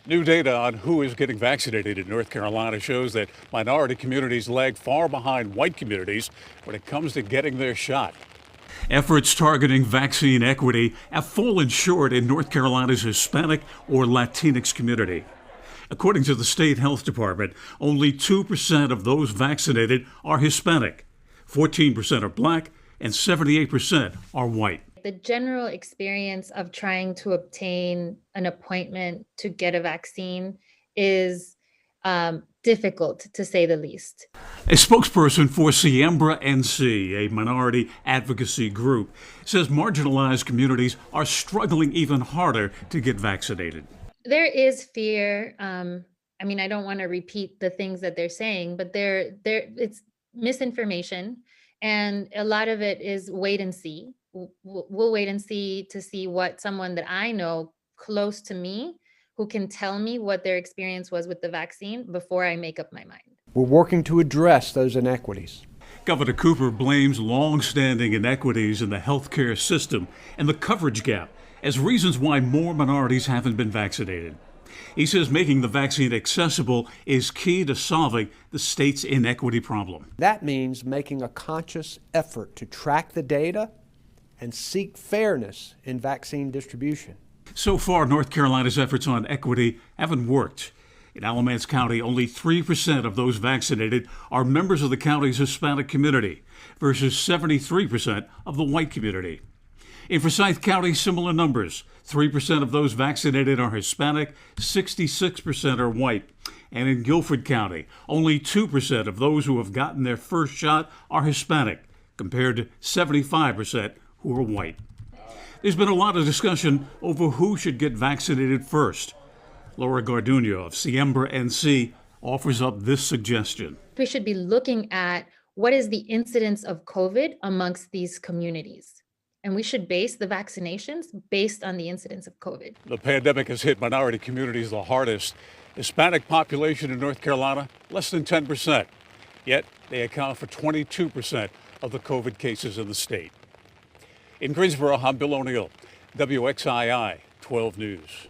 New data on who is getting vaccinated in North Carolina shows that minority communities lag far behind white communities when it comes to getting their shot. Efforts targeting vaccine equity have fallen short in North Carolina's Hispanic or Latinx community. According to the state health department, only 2% of those vaccinated are Hispanic, 14% are black, and 78% are white. The general experience of trying to obtain an appointment to get a vaccine is difficult, to say the least. A spokesperson for Siembra NC, a minority advocacy group, says marginalized communities are struggling even harder to get vaccinated. There is fear. I don't want to repeat the things that they're saying, but it's misinformation, and a lot of it is wait and see. We'll wait and see to see what someone that I know close to me who can tell me what their experience was with the vaccine before I make up my mind. We're working to address those inequities. Governor Cooper blames long-standing inequities in the healthcare system and the coverage gap as reasons why more minorities haven't been vaccinated. He says making the vaccine accessible is key to solving the state's inequity problem. That means making a conscious effort to track the data and seek fairness in vaccine distribution. So far, North Carolina's efforts on equity haven't worked. In Alamance County, only 3% of those vaccinated are members of the county's Hispanic community versus 73% of the white community. In Forsyth County, similar numbers. 3% of those vaccinated are Hispanic, 66% are white. And in Guilford County, only 2% of those who have gotten their first shot are Hispanic, compared to 75% who are white. There's been a lot of discussion over who should get vaccinated first. Laura Garduno of Siembra NC offers up this suggestion. We should be looking at what is the incidence of COVID amongst these communities. And we should base the vaccinations based on the incidence of COVID. The pandemic has hit minority communities the hardest. Hispanic population in North Carolina, less than 10%. Yet they account for 22% of the COVID cases in the state. In Greensboro, I'm Bill O'Neill, WXII 12 News.